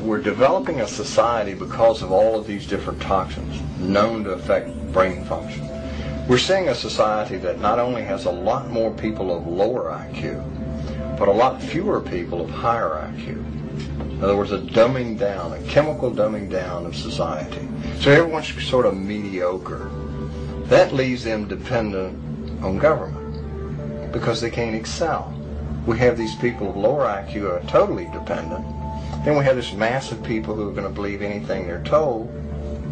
we're developing a society because of all of these different toxins known to affect brain function. We're seeing a society that not only has a lot more people of lower IQ, but a lot fewer people of higher IQ. In other words, a dumbing down, a chemical dumbing down of society. So everyone's sort of mediocre. That leaves them dependent on government because they can't excel. We have these people of lower IQ who are totally dependent. Then we have this mass of people who are going to believe anything they're told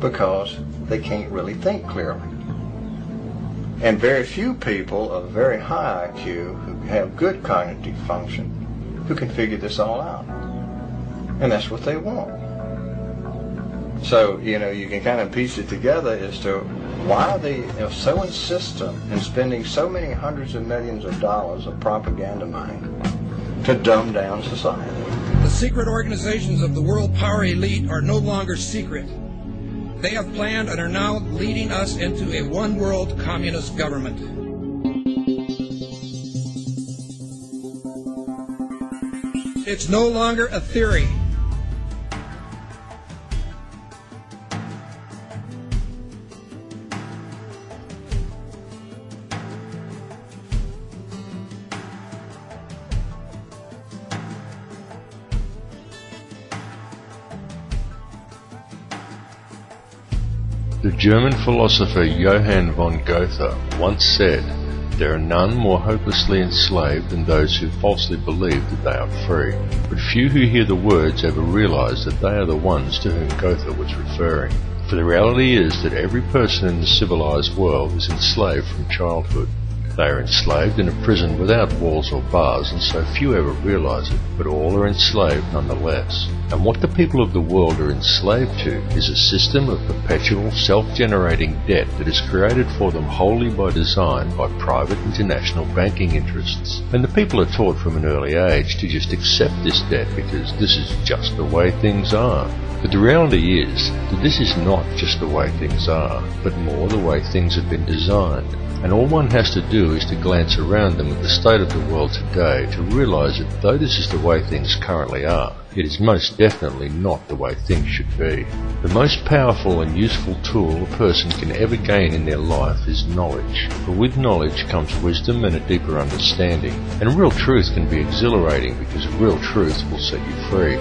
because they can't really think clearly. And very few people of very high IQ who have good cognitive function who can figure this all out. And that's what they want. So, you can kind of piece it together as to why they are so insistent in spending so many hundreds of millions of dollars of propaganda money to dumb down society. The secret organizations of the world power elite are no longer secret. They have planned and are now leading us into a one-world communist government. It's no longer a theory. The German philosopher Johann von Goethe once said, "There are none more hopelessly enslaved than those who falsely believe that they are free." But few who hear the words ever realize that they are the ones to whom Goethe was referring. For the reality is that every person in the civilized world is enslaved from childhood. They are enslaved in a prison without walls or bars, and so few ever realize it, but all are enslaved nonetheless. And what the people of the world are enslaved to is a system of perpetual self-generating debt that is created for them wholly by design by private international banking interests. And the people are taught from an early age to just accept this debt because this is just the way things are. But the reality is that this is not just the way things are, but more the way things have been designed. And all one has to do is to glance around them at the state of the world today to realize that though this is the way things currently are, it is most definitely not the way things should be. The most powerful and useful tool a person can ever gain in their life is knowledge. For with knowledge comes wisdom and a deeper understanding. And real truth can be exhilarating because real truth will set you free.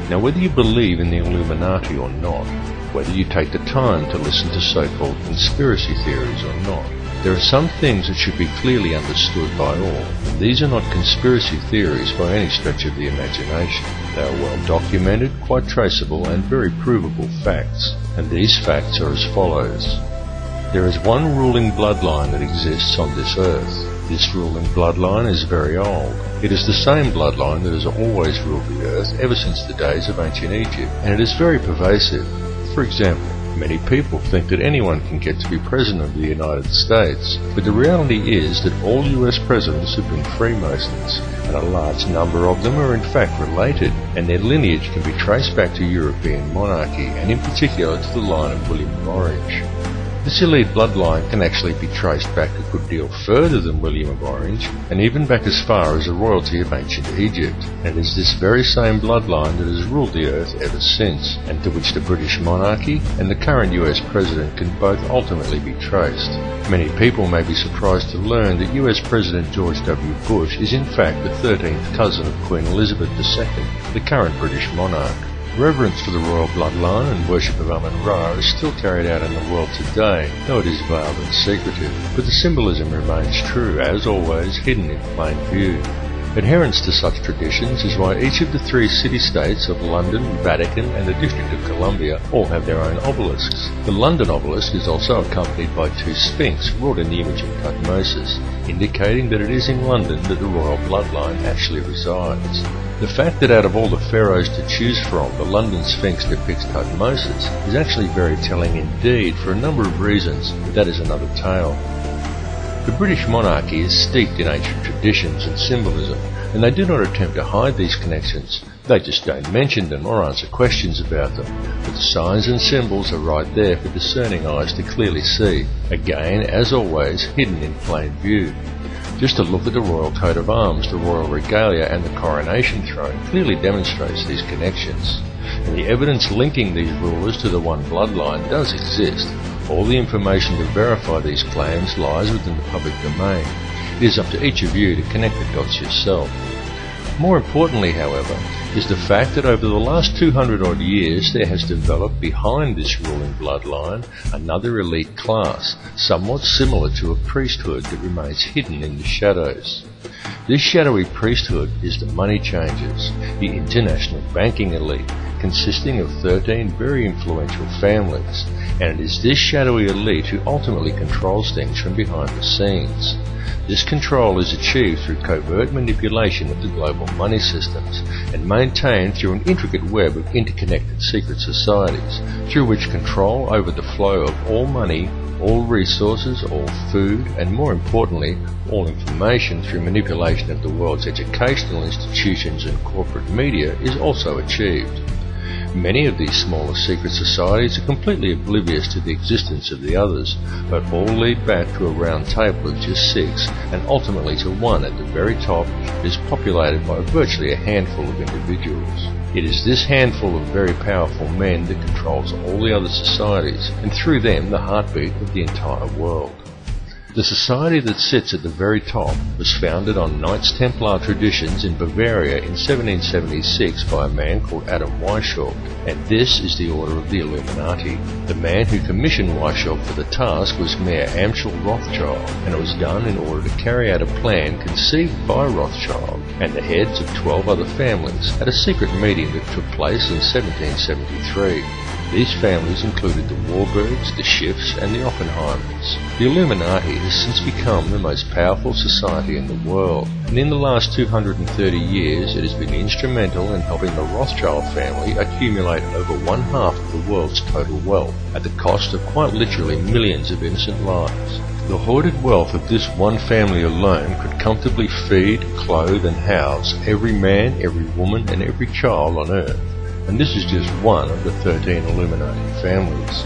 Now whether you believe in the Illuminati or not, whether you take the time to listen to so-called conspiracy theories or not, there are some things that should be clearly understood by all. These are not conspiracy theories by any stretch of the imagination. They are well documented, quite traceable, and very provable facts. And these facts are as follows. There is one ruling bloodline that exists on this earth. This ruling bloodline is very old. It is the same bloodline that has always ruled the earth ever since the days of ancient Egypt, and it is very pervasive. For example, many people think that anyone can get to be President of the United States, but the reality is that all US presidents have been Freemasons, and a large number of them are in fact related, and their lineage can be traced back to European monarchy, and in particular to the line of William of Orange. This elite bloodline can actually be traced back a good deal further than William of Orange, and even back as far as the royalty of ancient Egypt. And it is this very same bloodline that has ruled the earth ever since, and to which the British monarchy and the current US president can both ultimately be traced. Many people may be surprised to learn that US President George W. Bush is in fact the 13th cousin of Queen Elizabeth II, the current British monarch. Reverence for the royal bloodline and worship of Amun-Ra is still carried out in the world today, though it is veiled and secretive, but the symbolism remains true, as always, hidden in plain view. Adherence to such traditions is why each of the three city-states of London, Vatican and the District of Columbia all have their own obelisks. The London obelisk is also accompanied by two sphinx wrought in the image of Tutmosis, indicating that it is in London that the royal bloodline actually resides. The fact that out of all the pharaohs to choose from, the London Sphinx depicts Tutmosis is actually very telling indeed for a number of reasons, but that is another tale. The British monarchy is steeped in ancient traditions and symbolism, and they do not attempt to hide these connections. They just don't mention them or answer questions about them. But the signs and symbols are right there for discerning eyes to clearly see, again, as always, hidden in plain view. Just a look at the royal coat of arms, the royal regalia and the coronation throne clearly demonstrates these connections. And the evidence linking these rulers to the one bloodline does exist. All the information to verify these claims lies within the public domain. It is up to each of you to connect the dots yourself. More importantly, however, is the fact that over the last 200 odd years there has developed behind this ruling bloodline another elite class, somewhat similar to a priesthood that remains hidden in the shadows. This shadowy priesthood is the money changers, the international banking elite, consisting of 13 very influential families, and it is this shadowy elite who ultimately controls things from behind the scenes. This control is achieved through covert manipulation of the global money systems and maintained through an intricate web of interconnected secret societies, through which control over the flow of all money, all resources, all food, and more importantly, all information through manipulation of the world's educational institutions and corporate media is also achieved. Many of these smaller secret societies are completely oblivious to the existence of the others, but all lead back to a round table of just 6, and ultimately to one at the very top that is populated by virtually a handful of individuals. It is this handful of very powerful men that controls all the other societies, and through them the heartbeat of the entire world. The society that sits at the very top was founded on Knights Templar traditions in Bavaria in 1776 by a man called Adam Weishaupt, and this is the Order of the Illuminati. The man who commissioned Weishaupt for the task was Mayor Amschel Rothschild, and it was done in order to carry out a plan conceived by Rothschild and the heads of 12 other families at a secret meeting that took place in 1773. These families included the Warbirds, the Schiffs, and the Oppenheimers. The Illuminati has since become the most powerful society in the world, and in the last 230 years it has been instrumental in helping the Rothschild family accumulate over 1/2 of the world's total wealth, at the cost of quite literally millions of innocent lives. The hoarded wealth of this one family alone could comfortably feed, clothe, and house every man, every woman, and every child on Earth. And this is just one of the 13 Illuminati families.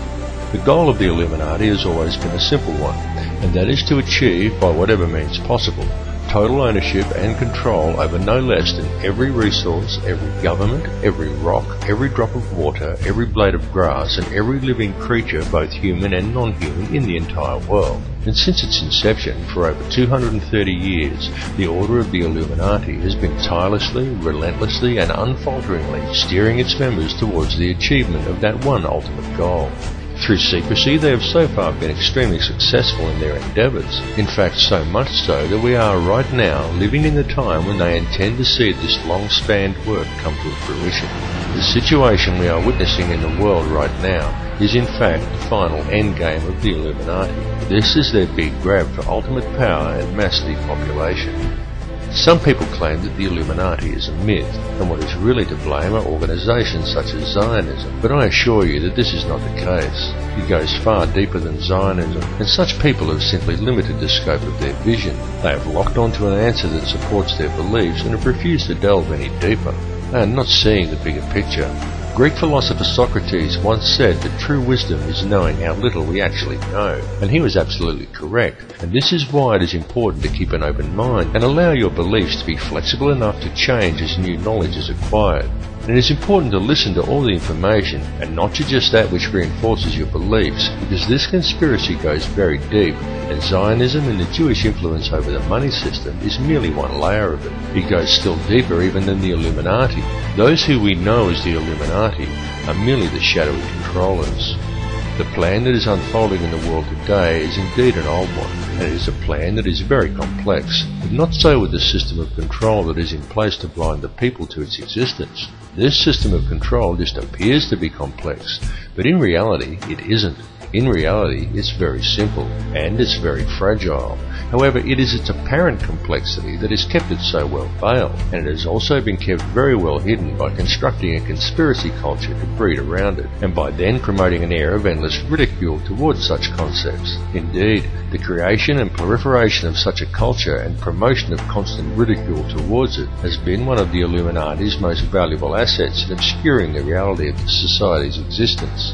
The goal of the Illuminati has always been a simple one, and that is to achieve, by whatever means possible, total ownership and control over no less than every resource, every government, every rock, every drop of water, every blade of grass, and every living creature, both human and non-human, in the entire world. And since its inception, for over 230 years, the Order of the Illuminati has been tirelessly, relentlessly, and unfalteringly steering its members towards the achievement of that one ultimate goal. Through secrecy, they have so far been extremely successful in their endeavours. In fact, so much so that we are right now living in the time when they intend to see this long-spanned work come to fruition. The situation we are witnessing in the world right now is in fact the final endgame of the Illuminati. This is their big grab for ultimate power and mass depopulation. Some people claim that the Illuminati is a myth, and what is really to blame are organisations such as Zionism, but I assure you that this is not the case. It goes far deeper than Zionism, and such people have simply limited the scope of their vision. They have locked onto an answer that supports their beliefs and have refused to delve any deeper. They are not seeing the bigger picture. Greek philosopher Socrates once said that true wisdom is knowing how little we actually know, and he was absolutely correct, and this is why it is important to keep an open mind and allow your beliefs to be flexible enough to change as new knowledge is acquired. And it is important to listen to all the information and not to just that which reinforces your beliefs, because this conspiracy goes very deep, and Zionism and the Jewish influence over the money system is merely one layer of it. It goes still deeper even than the Illuminati. Those who we know as the Illuminati are merely the shadowy controllers. The plan that is unfolding in the world today is indeed an old one, and it is a plan that is very complex, but not so with the system of control that is in place to blind the people to its existence. This system of control just appears to be complex, but in reality it isn't. In reality, it's very simple, and it's very fragile. However, it is its apparent complexity that has kept it so well veiled, and it has also been kept very well hidden by constructing a conspiracy culture to breed around it, and by then promoting an air of endless ridicule towards such concepts. Indeed, the creation and proliferation of such a culture and promotion of constant ridicule towards it has been one of the Illuminati's most valuable assets in obscuring the reality of the society's existence.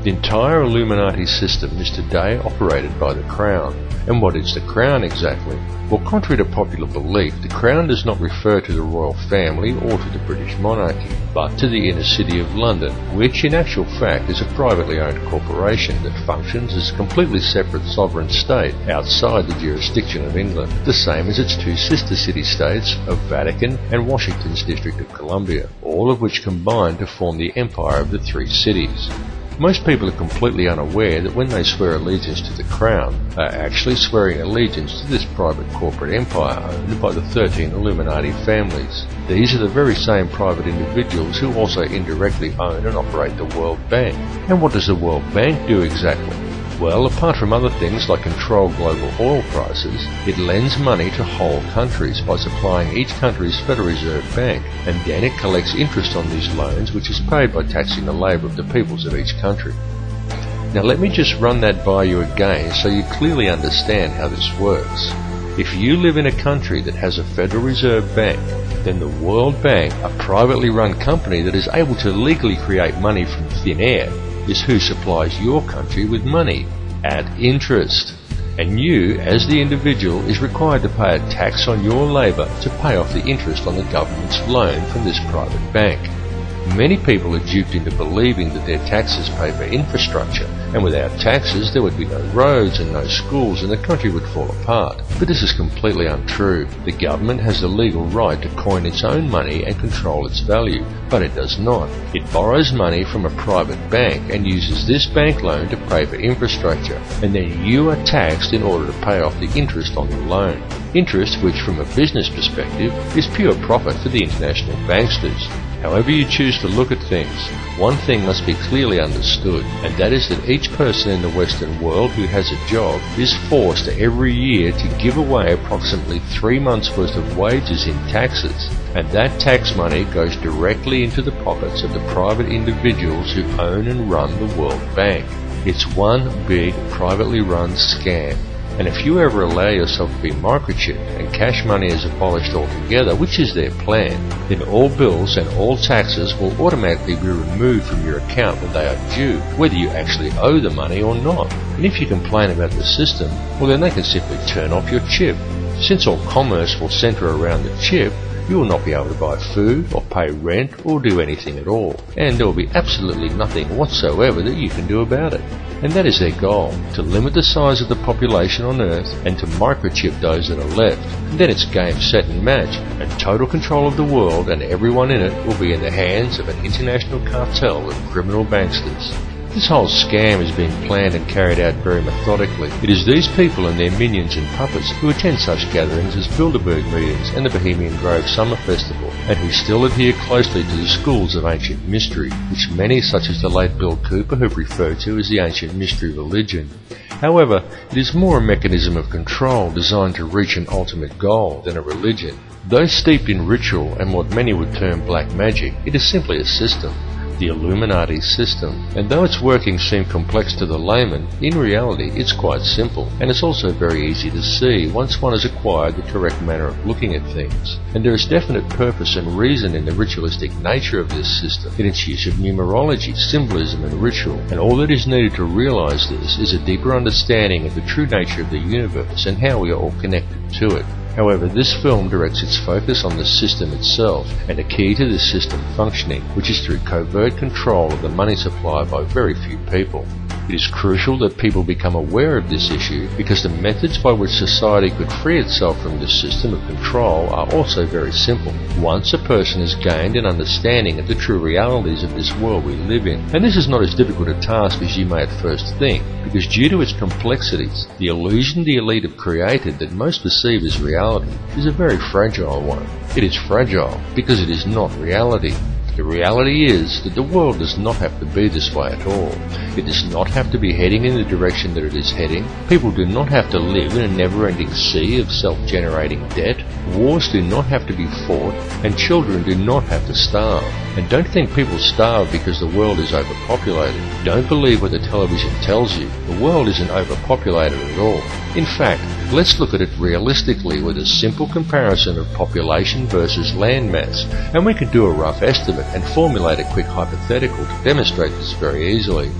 The entire Illuminati system is today operated by the Crown, And what is the Crown exactly? Well, contrary to popular belief, the Crown does not refer to the royal family or to the British monarchy, but to the inner city of London, which in actual fact is a privately owned corporation that functions as a completely separate sovereign state outside the jurisdiction of England, the same as its two sister city-states of Vatican and Washington's District of Columbia, all of which combine to form the empire of the three cities. Most people are completely unaware that when they swear allegiance to the Crown, they are actually swearing allegiance to this private corporate empire owned by the 13 Illuminati families. These are the very same private individuals who also indirectly own and operate the World Bank. And what does the World Bank do exactly? Well, apart from other things like control global oil prices, it lends money to whole countries by supplying each country's Federal Reserve Bank, and then it collects interest on these loans, which is paid by taxing the labour of the peoples of each country. Now let me just run that by you again so you clearly understand how this works. If you live in a country that has a Federal Reserve Bank, then the World Bank, a privately run company that is able to legally create money from thin air, is who supplies your country with money at interest. And you, as the individual, is required to pay a tax on your labour to pay off the interest on the government's loan from this private bank. Many people are duped into believing that their taxes pay for infrastructure, and without taxes there would be no roads and no schools and the country would fall apart. But this is completely untrue. The government has the legal right to coin its own money and control its value, but it does not. It borrows money from a private bank and uses this bank loan to pay for infrastructure, and then you are taxed in order to pay off the interest on the loan. Interest which, from a business perspective, is pure profit for the international banksters. However you choose to look at things, one thing must be clearly understood, and that is that each person in the Western world who has a job is forced every year to give away approximately 3 months' worth of wages in taxes, and that tax money goes directly into the pockets of the private individuals who own and run the World Bank. It's one big privately run scam. And if you ever allow yourself to be microchipped and cash money is abolished altogether, which is their plan, then all bills and all taxes will automatically be removed from your account when they are due, whether you actually owe the money or not. And if you complain about the system, well then they can simply turn off your chip. Since all commerce will centre around the chip, you will not be able to buy food or pay rent or do anything at all, and there will be absolutely nothing whatsoever that you can do about it. And that is their goal, to limit the size of the population on Earth and to microchip those that are left. And then it's game, set and match, and total control of the world and everyone in it will be in the hands of an international cartel of criminal banksters. This whole scam is being planned and carried out very methodically. It is these people and their minions and puppets who attend such gatherings as Bilderberg meetings and the Bohemian Grove Summer Festival, and who still adhere closely to the schools of ancient mystery, which many such as the late Bill Cooper have referred to as the ancient mystery religion. However, it is more a mechanism of control designed to reach an ultimate goal than a religion. Though steeped in ritual and what many would term black magic, it is simply a system. The Illuminati system, and though its workings seem complex to the layman, in reality it's quite simple, and it's also very easy to see once one has acquired the correct manner of looking at things. And there is definite purpose and reason in the ritualistic nature of this system, in its use of numerology, symbolism and ritual, and all that is needed to realize this is a deeper understanding of the true nature of the universe and how we are all connected to it. However, this film directs its focus on the system itself and a key to this system functioning, which is through covert control of the money supply by very few people. It is crucial that people become aware of this issue because the methods by which society could free itself from this system of control are also very simple. Once a person has gained an understanding of the true realities of this world we live in, and this is not as difficult a task as you may at first think, because due to its complexities, the illusion the elite have created that most perceive as reality is a very fragile one. It is fragile because it is not reality. The reality is that the world does not have to be this way at all. It does not have to be heading in the direction that it is heading. People do not have to live in a never-ending sea of self-generating debt. Wars do not have to be fought, and children do not have to starve. And don't think people starve because the world is overpopulated. Don't believe what the television tells you. The world isn't overpopulated at all. In fact, let's look at it realistically with a simple comparison of population versus land mass, and we can do a rough estimate and formulate a quick hypothetical to demonstrate this very easily.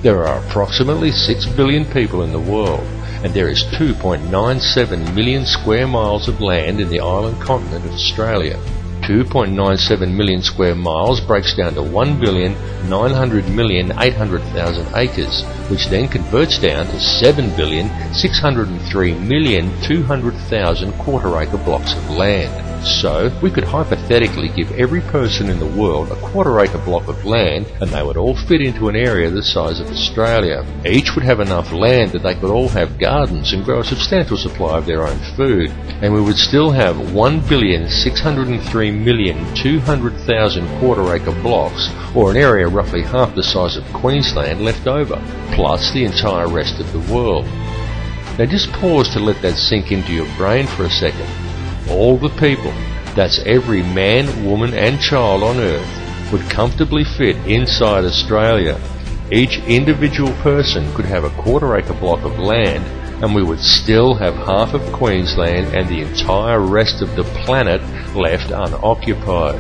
There are approximately 6 billion people in the world, and there is 2.97 million square miles of land in the island continent of Australia. 2.97 million square miles breaks down to 1,900,800,000 acres, which then converts down to 7,603,200,000 quarter-acre blocks of land. So, we could hypothetically give every person in the world a quarter-acre block of land, and they would all fit into an area the size of Australia. Each would have enough land that they could all have gardens and grow a substantial supply of their own food, and we would still have 1,603,200,000 quarter-acre blocks, or an area roughly half the size of Queensland, left over, plus the entire rest of the world. Now just pause to let that sink into your brain for a second. All the people, that's every man, woman and child on Earth, would comfortably fit inside Australia. Each individual person could have a quarter-acre block of land, and we would still have half of Queensland and the entire rest of the planet left unoccupied.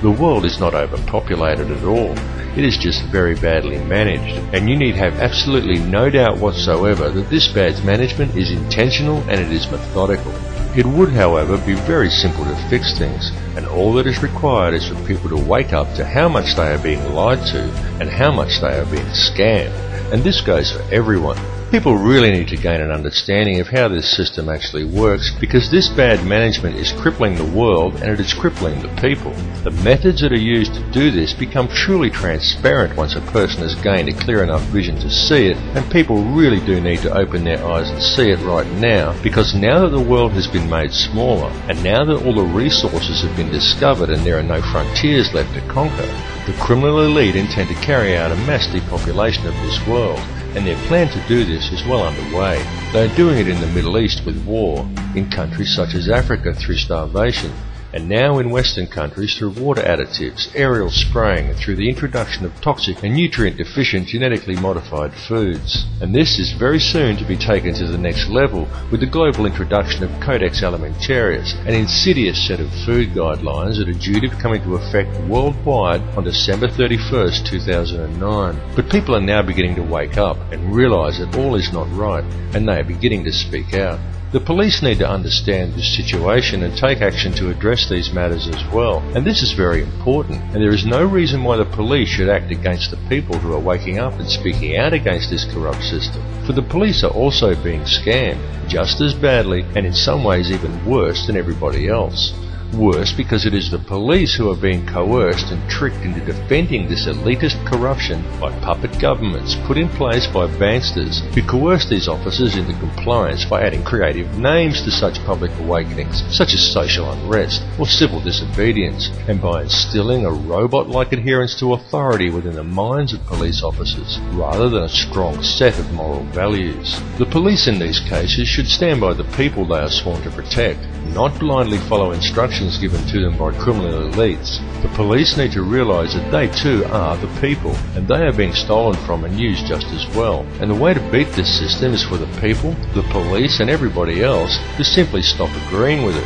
The world is not overpopulated at all. It is just very badly managed, and you need have absolutely no doubt whatsoever that this bad management is intentional and it is methodical. It would, however, be very simple to fix things, and all that is required is for people to wake up to how much they are being lied to and how much they are being scammed. And this goes for everyone. People really need to gain an understanding of how this system actually works, because this bad management is crippling the world and it is crippling the people. The methods that are used to do this become truly transparent once a person has gained a clear enough vision to see it, and people really do need to open their eyes and see it right now, because now that the world has been made smaller, and now that all the resources have been discovered and there are no frontiers left to conquer, the criminal elite intend to carry out a mass depopulation of this world. And their plan to do this is well underway. They are doing it in the Middle East with war, in countries such as Africa through starvation, and now in Western countries through water additives, aerial spraying, and through the introduction of toxic and nutrient-deficient genetically modified foods. And this is very soon to be taken to the next level with the global introduction of Codex Alimentarius, an insidious set of food guidelines that are due to come into effect worldwide on December 31st, 2009. But people are now beginning to wake up and realise that all is not right, and they are beginning to speak out. The police need to understand this situation and take action to address these matters as well, and this is very important, and there is no reason why the police should act against the people who are waking up and speaking out against this corrupt system. For the police are also being scammed, just as badly and in some ways even worse than everybody else. Worse because it is the police who are being coerced and tricked into defending this elitist corruption by puppet governments put in place by banksters who coerce these officers into compliance by adding creative names to such public awakenings, such as social unrest or civil disobedience, and by instilling a robot-like adherence to authority within the minds of police officers, rather than a strong set of moral values. The police in these cases should stand by the people they are sworn to protect, not blindly follow instructions given to them by criminal elites. The police need to realise that they too are the people, and they are being stolen from and used just as well. And the way to beat this system is for the people, the police and everybody else to simply stop agreeing with it.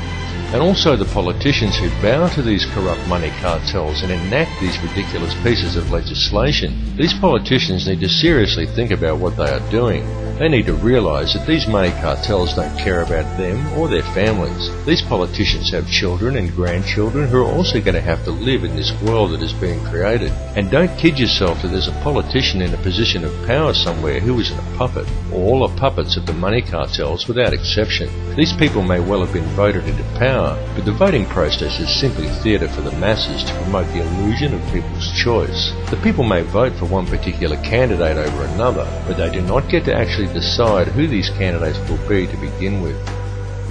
And also the politicians who bow to these corrupt money cartels and enact these ridiculous pieces of legislation. These politicians need to seriously think about what they are doing. They need to realise that these money cartels don't care about them or their families. These politicians have children and grandchildren who are also going to have to live in this world that is being created. And don't kid yourself that there's a politician in a position of power somewhere who isn't a puppet. All are puppets of the money cartels without exception. These people may well have been voted into power, but the voting process is simply theatre for the masses to promote the illusion of people's choice. The people may vote for one particular candidate over another, but they do not get to actually decide who these candidates will be to begin with.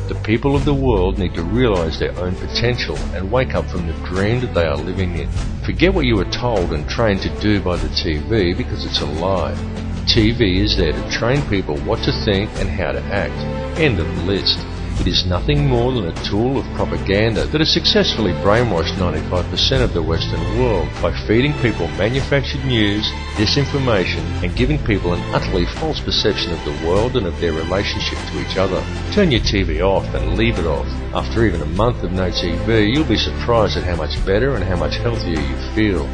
The people of the world need to realise their own potential and wake up from the dream that they are living in. Forget what you were told and trained to do by the TV, because it's a lie. TV is there to train people what to think and how to act. End of the list. It is nothing more than a tool of propaganda that has successfully brainwashed 95% of the Western world by feeding people manufactured news, disinformation, and giving people an utterly false perception of the world and of their relationship to each other. Turn your TV off and leave it off. After even a month of no TV, you'll be surprised at how much better and how much healthier you feel.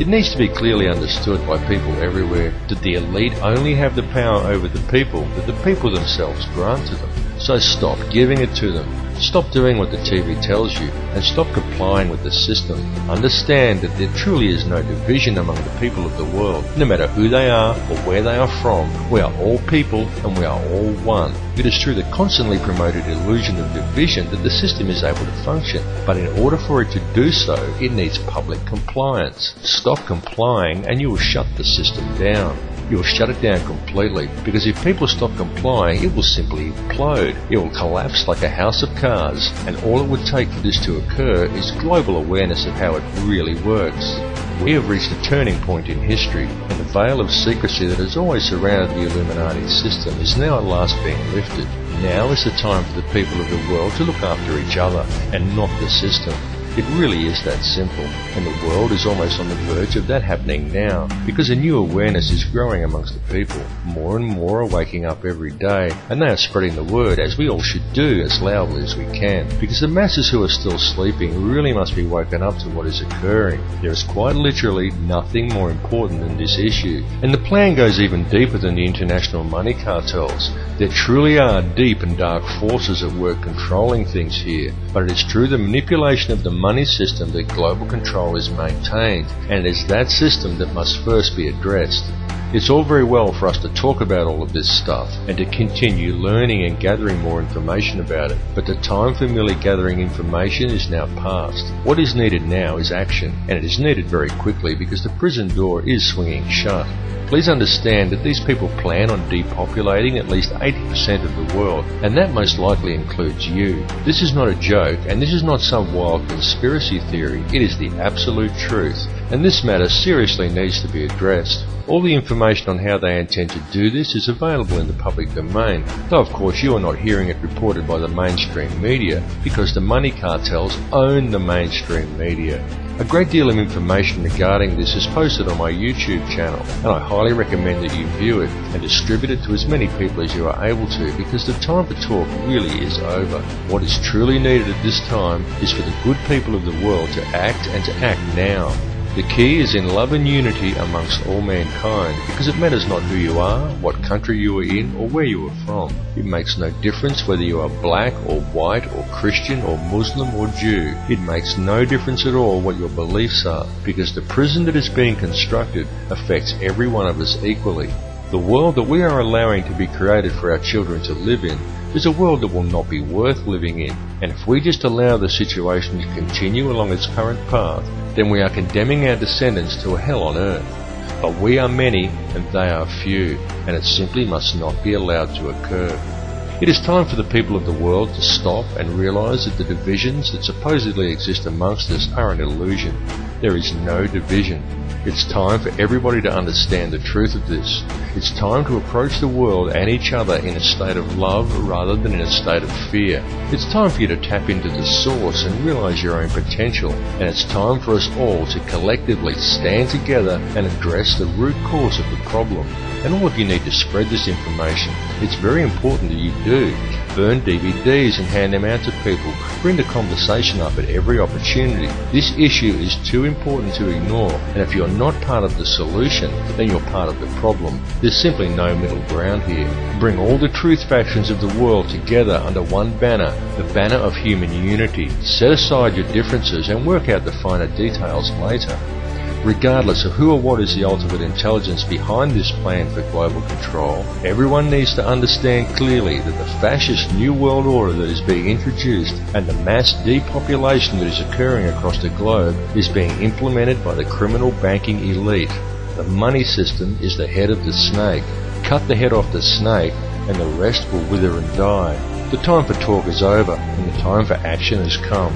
It needs to be clearly understood by people everywhere that the elite only have the power over the people that the people themselves grant to them. So stop giving it to them. Stop doing what the TV tells you and stop complying with the system. Understand that there truly is no division among the people of the world. No matter who they are or where they are from, we are all people and we are all one. It is through the constantly promoted illusion of division that the system is able to function. But in order for it to do so, it needs public compliance. Stop complying and you will shut the system down. You will shut it down completely, because if people stop complying, it will simply implode. It will collapse like a house of cards, and all it would take for this to occur is global awareness of how it really works. We have reached a turning point in history, and the veil of secrecy that has always surrounded the Illuminati system is now at last being lifted. Now is the time for the people of the world to look after each other, and not the system. It really is that simple, and the world is almost on the verge of that happening now, because a new awareness is growing amongst the people. More and more are waking up every day, and they are spreading the word, as we all should do, as loudly as we can, because the masses who are still sleeping really must be woken up to what is occurring. There is quite literally nothing more important than this issue, and the plan goes even deeper than the international money cartels. There truly are deep and dark forces at work controlling things here, but it is through the manipulation of the money system that global control is maintained, and it is that system that must first be addressed. It's all very well for us to talk about all of this stuff and to continue learning and gathering more information about it, but the time for merely gathering information is now past. What is needed now is action, and it is needed very quickly because the prison door is swinging shut. Please understand that these people plan on depopulating at least 80% of the world, and that most likely includes you. This is not a joke, and this is not some wild conspiracy theory. It is the absolute truth, and this matter seriously needs to be addressed. All the information on how they intend to do this is available in the public domain, though of course you are not hearing it reported by the mainstream media, because the money cartels own the mainstream media. A great deal of information regarding this is posted on my YouTube channel, and I highly recommend that you view it and distribute it to as many people as you are able to, because the time for talk really is over. What is truly needed at this time is for the good people of the world to act, and to act now. The key is in love and unity amongst all mankind, because it matters not who you are, what country you are in, or where you are from. It makes no difference whether you are black or white or Christian or Muslim or Jew. It makes no difference at all what your beliefs are, because the prison that is being constructed affects every one of us equally. The world that we are allowing to be created for our children to live in is a world that will not be worth living in, and if we just allow the situation to continue along its current path, then we are condemning our descendants to a hell on earth. But we are many and they are few, and it simply must not be allowed to occur. It is time for the people of the world to stop and realize that the divisions that supposedly exist amongst us are an illusion. There is no division. It's time for everybody to understand the truth of this. It's time to approach the world and each other in a state of love rather than in a state of fear. It's time for you to tap into the source and realize your own potential. And it's time for us all to collectively stand together and address the root cause of the problem. And all of you need to spread this information. It's very important that you do. Burn DVDs and hand them out to people. Bring the conversation up at every opportunity. This issue is too important to ignore, and if you're not part of the solution, then you're part of the problem. There's simply no middle ground here. Bring all the truth factions of the world together under one banner, the banner of human unity. Set aside your differences and work out the finer details later. Regardless of who or what is the ultimate intelligence behind this plan for global control, everyone needs to understand clearly that the fascist New World Order that is being introduced and the mass depopulation that is occurring across the globe is being implemented by the criminal banking elite. The money system is the head of the snake. Cut the head off the snake and the rest will wither and die. The time for talk is over and the time for action has come.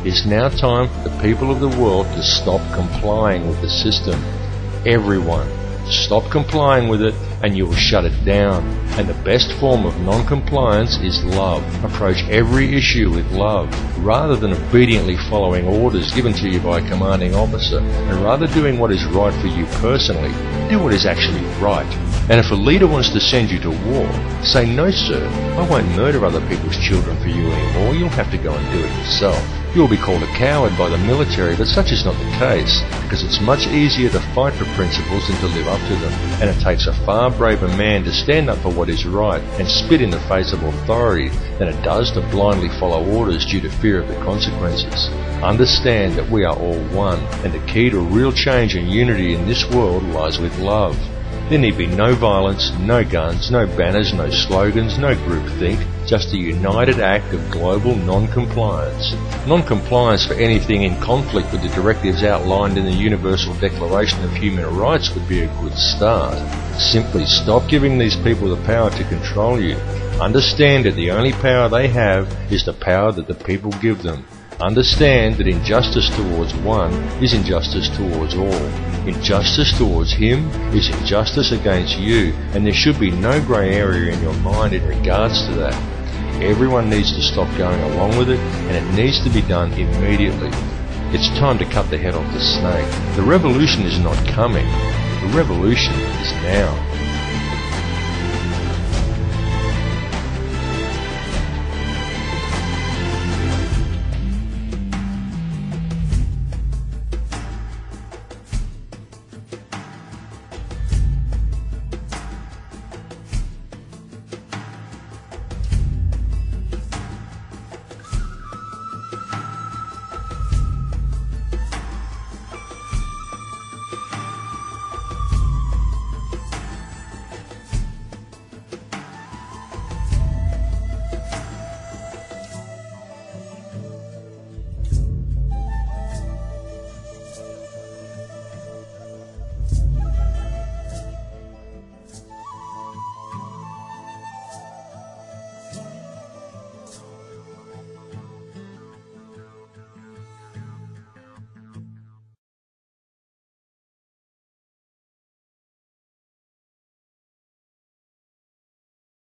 It's now time for the people of the world to stop complying with the system. Everyone, stop complying with it and you will shut it down. And the best form of non-compliance is love. Approach every issue with love, rather than obediently following orders given to you by a commanding officer, and rather doing what is right for you personally. Do what is actually right. And if a leader wants to send you to war, say, "No sir, I won't murder other people's children for you anymore, you'll have to go and do it yourself." You will be called a coward by the military, but such is not the case, because it's much easier to fight for principles than to live up to them, and it takes a far braver man to stand up for what is right and spit in the face of authority than it does to blindly follow orders due to fear of the consequences. Understand that we are all one, and the key to real change and unity in this world lies with love. There need be no violence, no guns, no banners, no slogans, no groupthink, just a united act of global non-compliance. Non-compliance for anything in conflict with the directives outlined in the Universal Declaration of Human Rights would be a good start. Simply stop giving these people the power to control you. Understand that the only power they have is the power that the people give them. Understand that injustice towards one is injustice towards all. Injustice towards him is injustice against you, and there should be no grey area in your mind in regards to that. Everyone needs to stop going along with it, and it needs to be done immediately. It's time to cut the head off the snake. The revolution is not coming. The revolution is now.